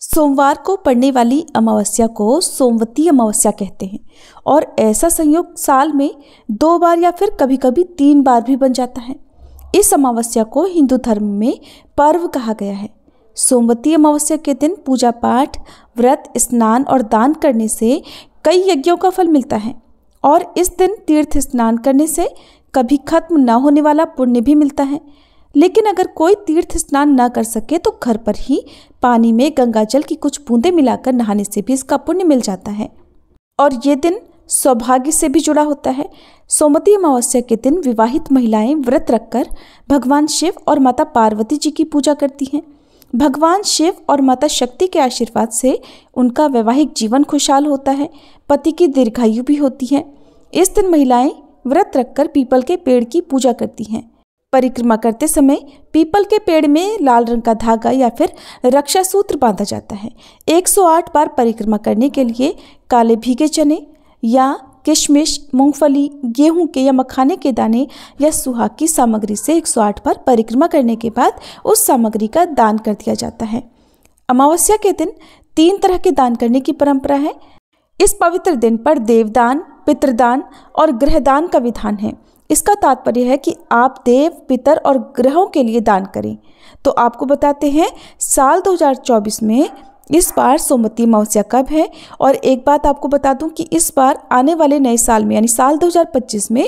सोमवार को पड़ने वाली अमावस्या को सोमवती अमावस्या कहते हैं और ऐसा संयोग साल में 2 बार या फिर कभी कभी 3 बार भी बन जाता है। इस अमावस्या को हिंदू धर्म में पर्व कहा गया है। सोमवती अमावस्या के दिन पूजा पाठ, व्रत, स्नान और दान करने से कई यज्ञों का फल मिलता है और इस दिन तीर्थ स्नान करने से कभी खत्म न होने वाला पुण्य भी मिलता है। लेकिन अगर कोई तीर्थ स्नान न कर सके तो घर पर ही पानी में गंगा जल की कुछ बूंदें मिलाकर नहाने से भी इसका पुण्य मिल जाता है और ये दिन सौभाग्य से भी जुड़ा होता है। सोमवती अमावस्या के दिन विवाहित महिलाएं व्रत रखकर भगवान शिव और माता पार्वती जी की पूजा करती हैं। भगवान शिव और माता शक्ति के आशीर्वाद से उनका वैवाहिक जीवन खुशहाल होता है, पति की दीर्घायु भी होती है। इस दिन महिलाएं व्रत रखकर पीपल के पेड़ की पूजा करती हैं। परिक्रमा करते समय पीपल के पेड़ में लाल रंग का धागा या फिर रक्षा सूत्र बांधा जाता है। 108 बार परिक्रमा करने के लिए काले भीगे चने या किशमिश, मूंगफली, गेहूं के या मखाने के दाने या सुहाग की सामग्री से 108 बार परिक्रमा करने के बाद उस सामग्री का दान कर दिया जाता है। अमावस्या के दिन 3 तरह के दान करने की परंपरा है। इस पवित्र दिन पर देवदान, पितृदान और गृहदान का विधान है। इसका तात्पर्य है कि आप देव, पितर और ग्रहों के लिए दान करें। तो आपको बताते हैं साल 2024 में इस बार सोमवती अमावस्या कब है। और एक बात आपको बता दूं कि इस बार आने वाले नए साल में यानी साल 2025 में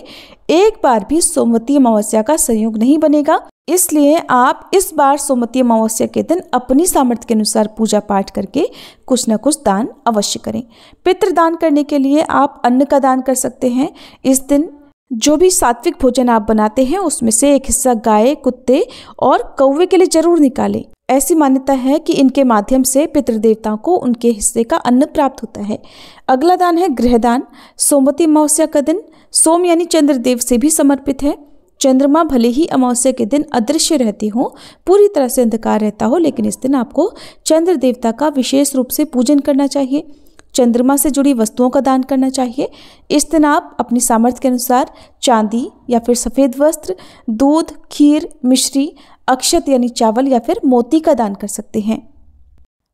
एक बार भी सोमवती अमावस्या का संयोग नहीं बनेगा। इसलिए आप इस बार सोमवती अमावस्या के दिन अपनी सामर्थ्य के अनुसार पूजा पाठ करके कुछ न कुछ दान अवश्य करें। पितृदान करने के लिए आप अन्न का दान कर सकते हैं। इस दिन जो भी सात्विक भोजन आप बनाते हैं उसमें से एक हिस्सा गाय, कुत्ते और कौवे के लिए जरूर निकालें। ऐसी मान्यता है कि इनके माध्यम से पितृदेवताओं को उनके हिस्से का अन्न प्राप्त होता है। अगला दान है गृहदान। सोमवती अमावस्या का दिन सोम यानी चंद्रदेव से भी समर्पित है। चंद्रमा भले ही अमावस्या के दिन अदृश्य रहती हो, पूरी तरह से अंधकार रहता हो, लेकिन इस दिन आपको चंद्र देवता का विशेष रूप से पूजन करना चाहिए। चंद्रमा से जुड़ी वस्तुओं का दान करना चाहिए। इस दिन आप अपनी सामर्थ्य के अनुसार चांदी या फिर सफ़ेद वस्त्र, दूध, खीर, मिश्री, अक्षत यानी चावल या फिर मोती का दान कर सकते हैं।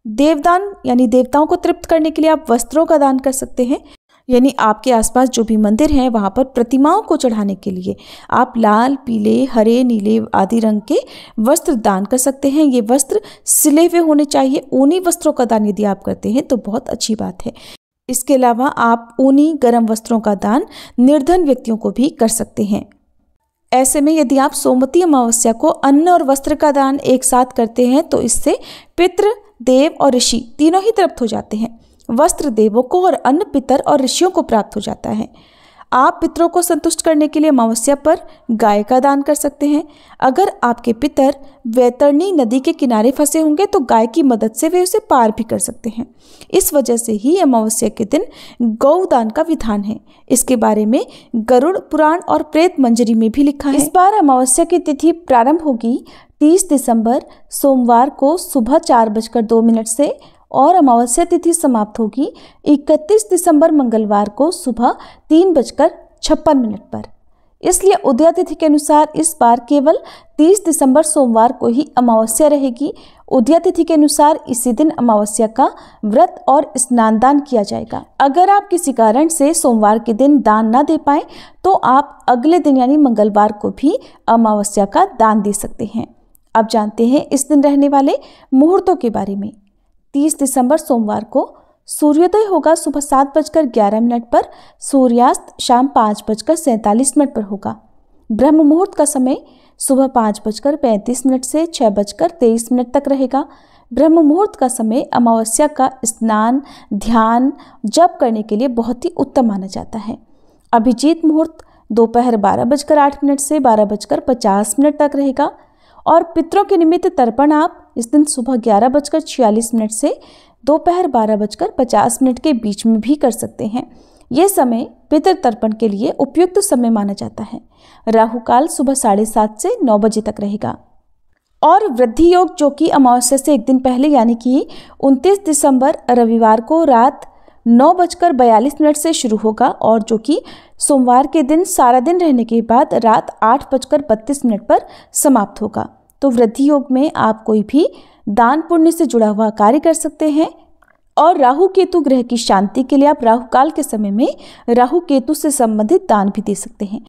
देवदान यानी देवताओं को तृप्त करने के लिए आप वस्त्रों का दान कर सकते हैं। यानी आपके आसपास जो भी मंदिर हैं वहाँ पर प्रतिमाओं को चढ़ाने के लिए आप लाल, पीले, हरे, नीले आदि रंग के वस्त्र दान कर सकते हैं। ये वस्त्र सिले हुए होने चाहिए। ऊनी वस्त्रों का दान यदि आप करते हैं तो बहुत अच्छी बात है। इसके अलावा आप ऊनी गर्म वस्त्रों का दान निर्धन व्यक्तियों को भी कर सकते हैं। ऐसे में यदि आप सोमवती अमावस्या को अन्न और वस्त्र का दान एक साथ करते हैं तो इससे पितृ, देव और ऋषि तीनों ही तृप्त हो जाते हैं। वस्त्र देवों को और अन्न पितर और ऋषियों को प्राप्त हो जाता है। आप पितरों को संतुष्ट करने के लिए अमावस्या पर गाय का दान कर सकते हैं। अगर आपके पितर वैतरणी नदी के किनारे फंसे होंगे तो गाय की मदद से वे उसे पार भी कर सकते हैं। इस वजह से ही अमावस्या के दिन गौदान का विधान है। इसके बारे में गरुड़ पुराण और प्रेत मंजरी में भी लिखा है। इस बार अमावस्या की तिथि प्रारंभ होगी 30 दिसंबर सोमवार को सुबह 4:02 से और अमावस्या तिथि समाप्त होगी 31 दिसंबर मंगलवार को सुबह 3:56 पर। इसलिए उदय तिथि के अनुसार इस बार केवल 30 दिसंबर सोमवार को ही अमावस्या रहेगी। उदय तिथि के अनुसार इसी दिन अमावस्या का व्रत और स्नान दान किया जाएगा। अगर आप किसी कारण से सोमवार के दिन दान ना दे पाए तो आप अगले दिन यानी मंगलवार को भी अमावस्या का दान दे सकते हैं। अब जानते हैं इस दिन रहने वाले मुहूर्तों के बारे में। 30 दिसंबर सोमवार को सूर्योदय होगा सुबह 7:11 पर, सूर्यास्त शाम 5:47 पर होगा। ब्रह्म मुहूर्त का समय सुबह 5:35 से 6:23 तक रहेगा। ब्रह्म मुहूर्त का समय अमावस्या का स्नान, ध्यान, जप करने के लिए बहुत ही उत्तम माना जाता है। अभिजीत मुहूर्त दोपहर 12:08 से 12:50 तक रहेगा और पितरों के निमित्त तर्पण आप इस दिन सुबह 11:46 से दोपहर 12:50 के बीच में भी कर सकते हैं। ये समय पितृ तर्पण के लिए उपयुक्त समय माना जाता है। राहु काल सुबह 7:30 से 9 बजे तक रहेगा। और वृद्धि योग जो कि अमावस्या से एक दिन पहले यानी कि 29 दिसंबर रविवार को रात 9:42 से शुरू होगा और जो कि सोमवार के दिन सारा दिन रहने के बाद रात 8:32 पर समाप्त होगा। तो वृद्धि योग में आप कोई भी दान पुण्य से जुड़ा हुआ कार्य कर सकते हैं। और राहु केतु ग्रह की शांति के लिए आप राहु काल के समय में राहु केतु से संबंधित दान भी दे सकते हैं।